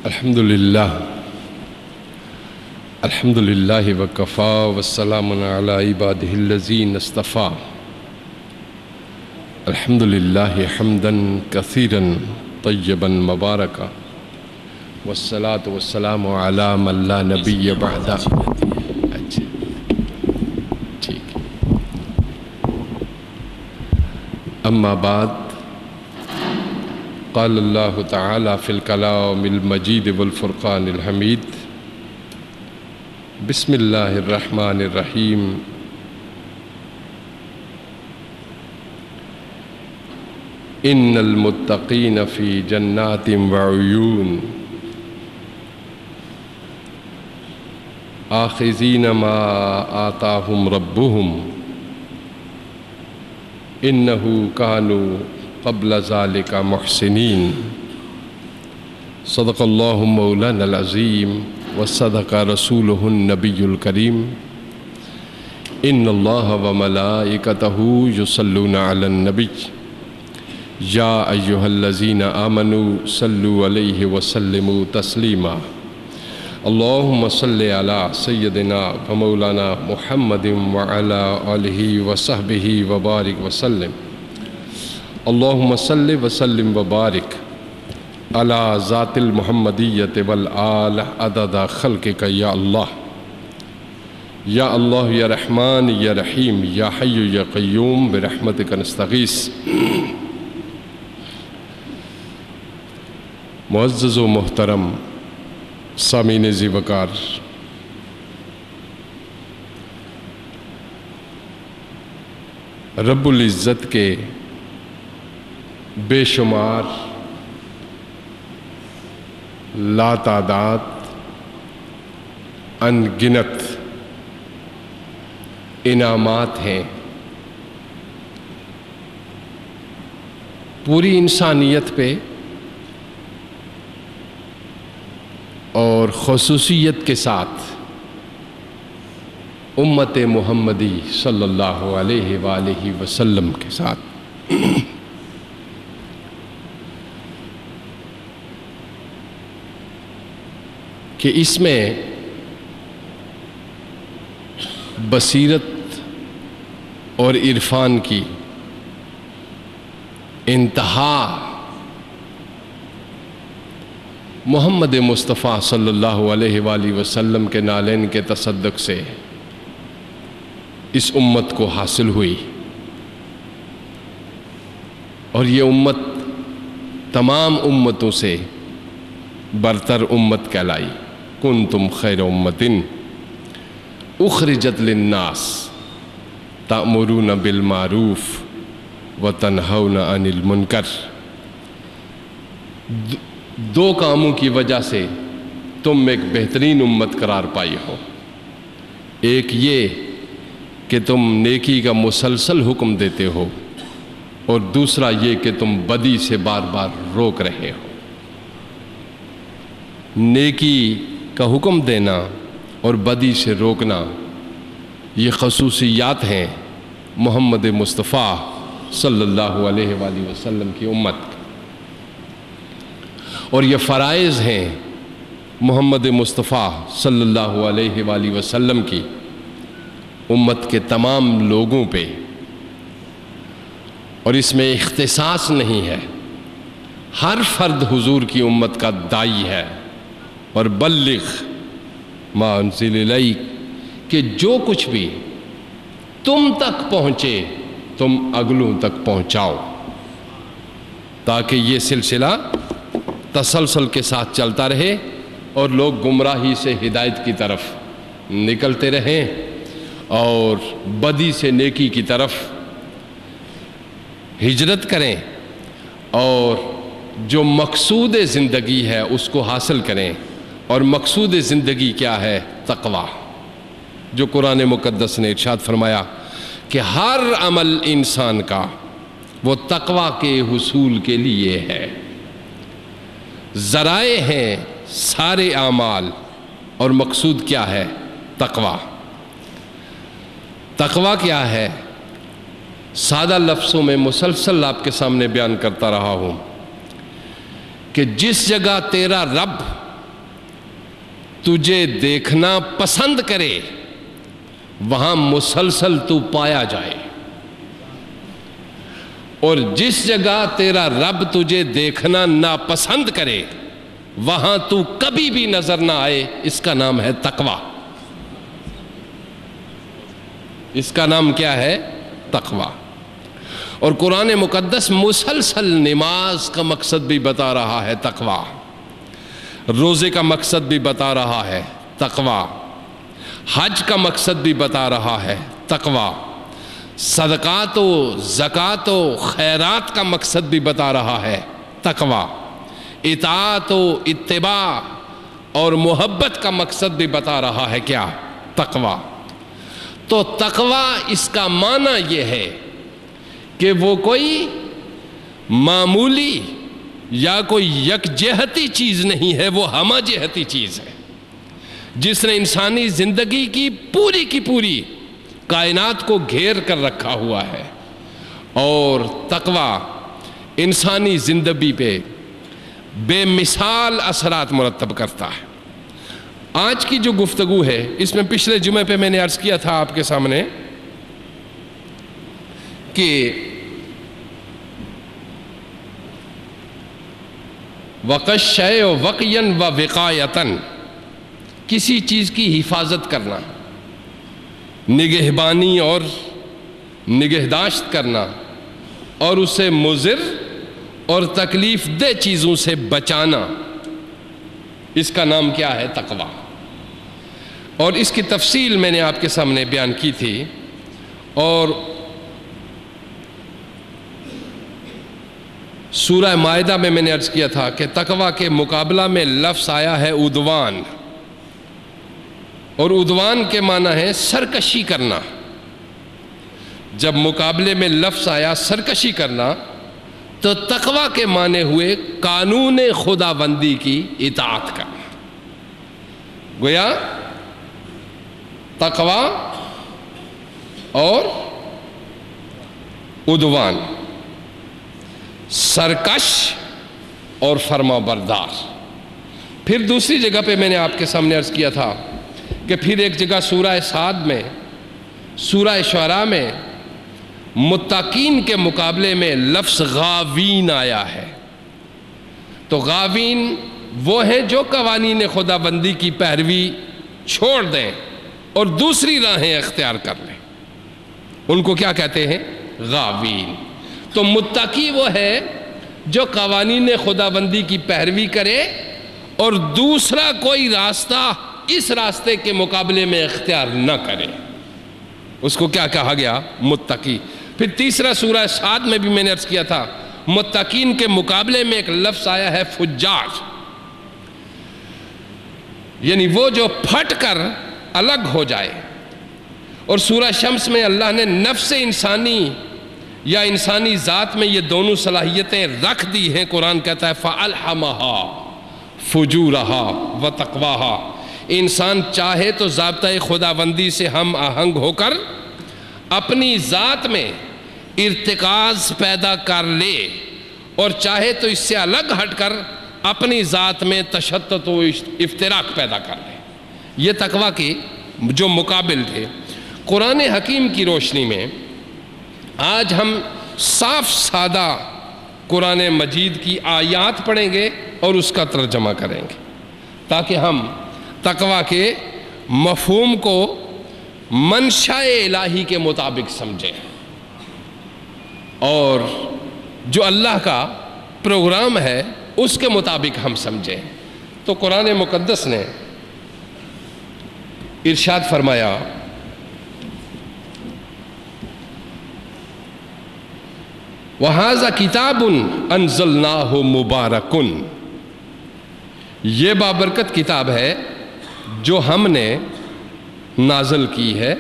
الحمدللہ وکفا والسلام علی عبادہ الذین اصطفیٰ الحمدللہ حمدا کثیرا طیبا مبارکا والصلاة والسلام علی من لا نبی بعدہ. اما بعد قال اللہ تعالی فی الکلام المجید والفرقان الحمید. بسم اللہ الرحمن الرحیم. ان المتقین فی جنات وعیون آخذین ما آتاہم ربہم انہو کانوا قبل ذالک محسنین. صدق اللہ مولانا العظیم وصدق رسولہ النبی الکریم. ان اللہ وملائکتہ یصلون علی النبی یا ایہا الذین آمنوا صلوا علیہ وسلموا تسلیما. اللہم صلی علی سیدنا ومولانا محمد وعلی آلہ وصحبہ وبارک وسلم. اللہم صلی وسلم وبارک علی ذات المحمدیت والآل عدد خلقک یا اللہ. یا اللہ یا رحمان یا رحیم یا حی یا قیوم برحمتک نستغیث. معزز و محترم سامعین ذی وقار، رب العزت کے بے شمار لا تعداد ان گنت انعامات ہیں پوری انسانیت پہ اور خصوصیت کے ساتھ امت محمدی صلی اللہ علیہ وآلہ وسلم کے ساتھ. کہ اس میں بصیرت اور عرفان کی انتہا محمد مصطفیٰ صلی اللہ علیہ وآلہ وسلم کے نالین کے تصدق سے اس امت کو حاصل ہوئی، اور یہ امت تمام امتوں سے برتر امت کہلائی. کنتم خیر امت اخرجت للناس تأمرون بالمعروف وتنہون عن المنکر. دو کاموں کی وجہ سے تم ایک بہترین امت قرار پائی ہو. ایک یہ کہ تم نیکی کا مسلسل حکم دیتے ہو، اور دوسرا یہ کہ تم بدی سے بار بار روک رہے ہو. نیکی کا حکم دینا اور بدی سے روکنا یہ خصوصیات ہیں محمد مصطفیٰ صلی اللہ علیہ وآلہ وسلم کی امت، اور یہ فرائض ہیں محمد مصطفیٰ صلی اللہ علیہ وآلہ وسلم کی امت کے تمام لوگوں پہ. اور اس میں اختصاص نہیں ہے، ہر فرد حضور کی امت کا داعی ہے. اور بلغ ما انزل الیک، کہ جو کچھ بھی تم تک پہنچے تم اگلوں تک پہنچاؤ، تاکہ یہ سلسلہ تسلسل کے ساتھ چلتا رہے اور لوگ گمراہی سے ہدایت کی طرف نکلتے رہیں اور بدی سے نیکی کی طرف ہجرت کریں، اور جو مقصود زندگی ہے اس کو حاصل کریں. اور مقصود زندگی کیا ہے؟ تقوی. جو قرآن مقدس نے ارشاد فرمایا کہ ہر عمل انسان کا وہ تقوی کے حصول کے لیے ہے. ذرائع ہیں سارے اعمال، اور مقصود کیا ہے؟ تقوی. تقوی کیا ہے؟ سادہ لفظوں میں مسلسل آپ کے سامنے بیان کرتا رہا ہوں کہ جس جگہ تیرا رب تجھے دیکھنا پسند کرے وہاں مسلسل تو پایا جائے، اور جس جگہ تیرا رب تجھے دیکھنا ناپسند کرے وہاں تو کبھی بھی نظر نہ آئے، اس کا نام ہے تقوی۔ اس کا نام کیا ہے؟ تقوی۔ اور قرآن مقدس مسلسل نماز کا مقصد بھی بتا رہا ہے تقوی، روزے کا مقصد بھی بتا رہا ہے تقوی، حج کا مقصد بھی بتا رہا ہے تقوی، صدقات و زکوٰۃ و خیرات کا مقصد بھی بتا رہا ہے تقوی، اطاعت و اتباع اور محبت کا مقصد بھی بتا رہا ہے کیا؟ تقوی۔ تو تقوی اس کا معنی یہ ہے کہ وہ کوئی معمولی یا کوئی یکجہتی چیز نہیں ہے، وہ ہمہ جہتی چیز ہے جس نے انسانی زندگی کی پوری کائنات کو گھیر کر رکھا ہوا ہے، اور تقوی انسانی زندگی پہ بے مثال اثرات مرتب کرتا ہے۔ آج کی جو گفتگو ہے اس میں پچھلے جمعے پہ میں نے عرض کیا تھا آپ کے سامنے کہ وَقَ الشَّيْءُ وَقْيًا وَوِقَایَةً، کسی چیز کی حفاظت کرنا، نگہبانی اور نگہداشت کرنا، اور اسے مضر اور تکلیف دہ چیزوں سے بچانا، اس کا نام کیا ہے؟ تقوی۔ اور اس کی تفصیل میں نے آپ کے سامنے بیان کی تھی، اور سورہ مائدہ میں نے عرض کیا تھا کہ تقوی کے مقابلہ میں لفظ آیا ہے عدوان، اور عدوان کے معنی ہے سرکشی کرنا۔ جب مقابلے میں لفظ آیا سرکشی کرنا تو تقوی کے معنی ہوئے قانون خداوندی کی اطاعت کرنا۔ گویا تقوی اور عدوان، سرکش اور فرما بردار۔ پھر دوسری جگہ پہ میں نے آپ کے سامنے عرض کیا تھا کہ پھر ایک جگہ سورہ صاد میں، سورہ شعراء میں متقین کے مقابلے میں لفظ غاوین آیا ہے۔ تو غاوین وہ ہیں جو قوانین خداوندی کی پیروی چھوڑ دیں اور دوسری راہیں اختیار کر لیں، ان کو کیا کہتے ہیں؟ غاوین۔ تو متقی وہ ہے جو قوانین خداوندی کی پیروی کرے اور دوسرا کوئی راستہ اس راستے کے مقابلے میں اختیار نہ کرے، اس کو کیا کہا گیا؟ متقی۔ پھر تیسرا سورہ صاد میں بھی میں نے عرض کیا تھا متقین کے مقابلے میں ایک لفظ آیا ہے فجار، یعنی وہ جو پھٹ کر الگ ہو جائے۔ اور سورہ شمس میں اللہ نے نفس انسانی یا انسانی ذات میں یہ دونوں صلاحیتیں رکھ دی ہیں۔ قرآن کہتا ہے فَأَلْحَمَهَا فُجُورَهَا وَتَقْوَاهَا، انسان چاہے تو ضابطۂ خداوندی سے ہم آہنگ ہو کر اپنی ذات میں ارتکاز پیدا کر لے، اور چاہے تو اس سے الگ ہٹ کر اپنی ذات میں تشدد و افتراق پیدا کر لے۔ یہ تقوی کے جو مقابل تھے۔ قرآن حکیم کی روشنی میں آج ہم صاف سادہ قرآن مجید کی آیات پڑھیں گے اور اس کا ترجمہ کریں گے تاکہ ہم تقوی کے مفہوم کو منشاء الہی کے مطابق سمجھیں، اور جو اللہ کا پروگرام ہے اس کے مطابق ہم سمجھیں۔ تو قرآن مقدس نے ارشاد فرمایا وَهَذَا كِتَابٌ أَنزَلْنَاهُ مُبَارَكٌ، یہ بابرکت کتاب ہے جو ہم نے نازل کی ہے،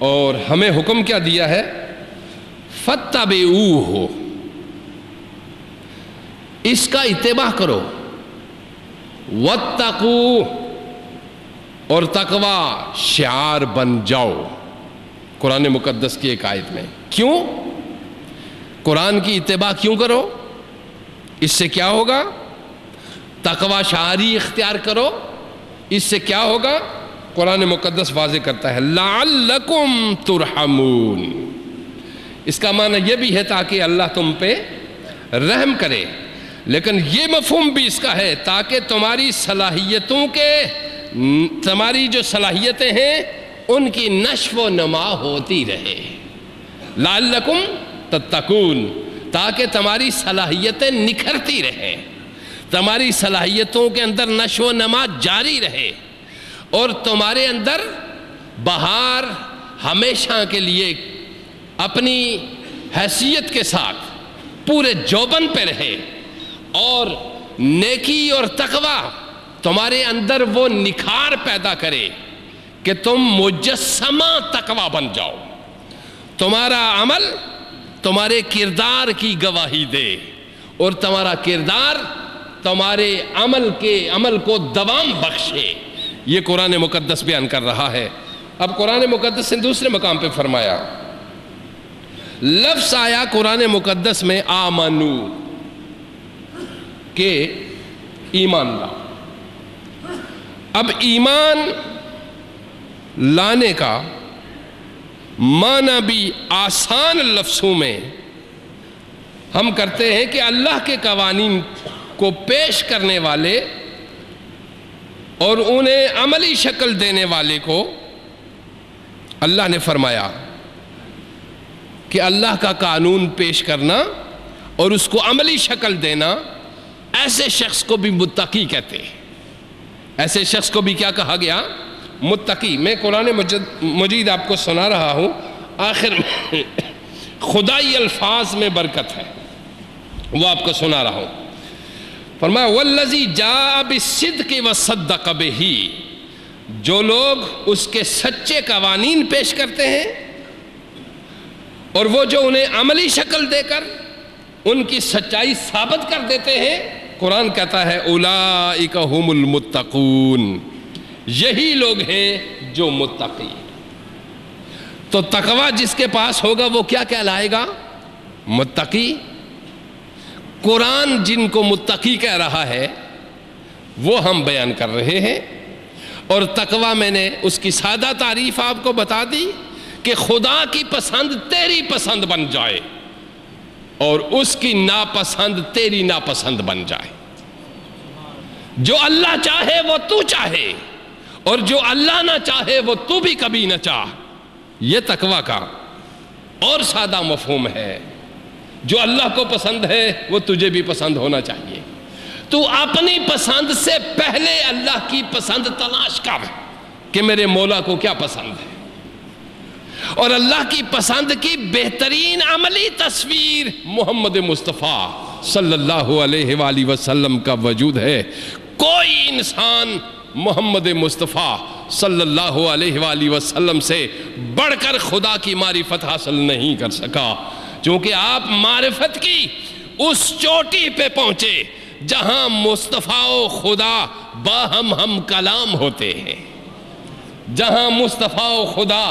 اور ہمیں حکم کیا دیا ہے؟ فَاتَّبِعُوهُ، اس کا اتباع کرو، وَاتَّقُوهُ، اور تقوی شعار بن جاؤ۔ قرآن مقدس کی ایک آیت میں کیوں قرآن کی اتباع کیوں کرو؟ اس سے کیا ہوگا؟ تقوی شعاری اختیار کرو. اس سے کیا ہوگا؟ قرآن مقدس واضح کرتا ہے لعلکم ترحمون. اس کا معنی یہ بھی ہے تاکہ اللہ تم پہ رحم کرے، لیکن یہ مفہوم بھی اس کا ہے تاکہ تمہاری صلاحیتوں کے، تمہاری جو صلاحیتیں ہیں ان کی نشو و نما ہوتی رہے. لعلکم تتقون، تاکہ تمہاری صلاحیتیں نکھرتی رہیں، تمہاری صلاحیتوں کے اندر نشو و نما جاری رہے، اور تمہارے اندر بہار ہمیشہ کے لیے اپنی حیثیت کے ساتھ پورے جوبن پہ رہے، اور نیکی اور تقوی تمہارے اندر وہ نکھار پیدا کرے کہ تم مجسمہ تقوی بن جاؤ. تمہارا عمل تمہارے کردار کی گواہی دے، اور تمہارا کردار تمہارے عمل کو دوام بخشے. یہ قرآن مقدس بیان کر رہا ہے. اب قرآن مقدس نے دوسرے مقام پہ فرمایا، لفظ آیا قرآن مقدس میں آمنو، کہ ایمان لا. اب ایمان لانے کا معنی بھی آسان لفظوں میں ہم کرتے ہیں کہ اللہ کے قوانین کو پیش کرنے والے اور انہیں عملی شکل دینے والے کو اللہ نے فرمایا کہ اللہ کا قانون پیش کرنا اور اس کو عملی شکل دینا، ایسے شخص کو بھی متقی کہتے ہیں. ایسے شخص کو بھی کیا کہا گیا؟ متقی. میں قرآن مجید آپ کو سنا رہا ہوں، آخر میں خدائی الفاظ میں برکت ہے، وہ آپ کو سنا رہا ہوں. فرمایا والذی جاء بالصدق وصدق بہ، جو لوگ اس کے سچے قوانین پیش کرتے ہیں اور وہ جو انہیں عملی شکل دے کر ان کی سچائی ثابت کر دیتے ہیں، قرآن کہتا ہے اولئک ھم المتقون، یہی لوگ ہیں جو متقی. تو تقوی جس کے پاس ہوگا وہ کیا کہلائے گا؟ متقی. قرآن جن کو متقی کہہ رہا ہے وہ ہم بیان کر رہے ہیں. اور تقوی میں نے اس کی سادہ تعریف آپ کو بتا دی کہ خدا کی پسند تیری پسند بن جائے اور اس کی ناپسند تیری ناپسند بن جائے. جو اللہ چاہے وہ تو چاہے، اور جو اللہ نہ چاہے وہ تو بھی کبھی نہ چاہ. یہ تقوی کا اور سادہ مفہوم ہے. جو اللہ کو پسند ہے وہ تجھے بھی پسند ہونا چاہیے. تو اپنی پسند سے پہلے اللہ کی پسند تلاش کر کہ میرے مولا کو کیا پسند ہے، اور اللہ کی پسند کی بہترین عملی تصویر محمد مصطفیٰ صلی اللہ علیہ وآلہ وسلم کا وجود ہے. کوئی انسان محمد مصطفیٰ صلی اللہ علیہ وآلہ وسلم سے بڑھ کر خدا کی معرفت حاصل نہیں کر سکا، چونکہ آپ معرفت کی اس چوٹی پہ پہنچے جہاں مصطفیٰ و خدا باہم ہم کلام ہوتے ہیں. جہاں مصطفیٰ و خدا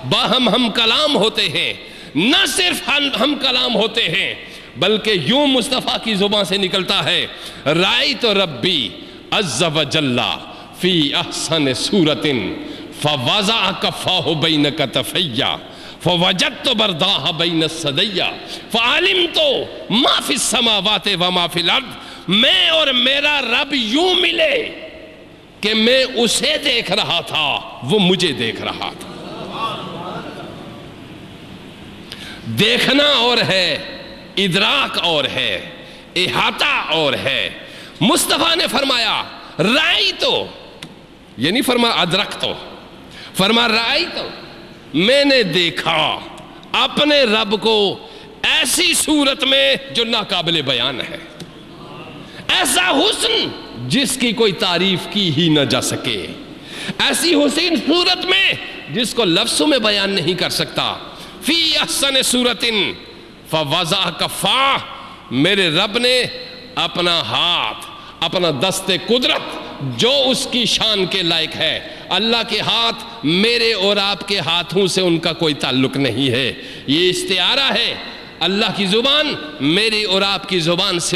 باہم ہم کلام ہوتے ہیں، نہ صرف ہم کلام ہوتے ہیں بلکہ یوں مصطفیٰ کی زبان سے نکلتا ہے رأیت ربی عز و جل فی احسن صورت فوضع کفاہ بین کتفی فوجدت برداہ بین الثدی فعلمت ما فی السماوات وما فی الارض. میں اور میرا رب یوں ملے کہ میں اسے دیکھ رہا تھا، وہ مجھے دیکھ رہا تھا. دیکھنا اور ہے، ادراک اور ہے، احاطہ اور ہے. مصطفیٰ نے فرمایا رأیتو، یہ نہیں فرمایا ادرکتو، فرمایا رأیتو، میں نے دیکھا اپنے رب کو ایسی صورت میں جو ناقابل بیان ہے. ایسا حسن جس کی کوئی تعریف کی ہی نہ جا سکے، ایسی حسین صورت میں جس کو لفظوں میں بیان نہیں کر سکتا. فی احسن صورت فوضع کفاہ، میرے رب نے اپنا ہاتھ، اپنا دست قدرت جو اس کی شان کے لائق ہے. اللہ کے ہاتھ میرے اور آپ کے ہاتھوں سے ان کا کوئی تعلق نہیں ہے، یہ استعارہ ہے. اللہ کی زبان میری اور آپ کی زبان سے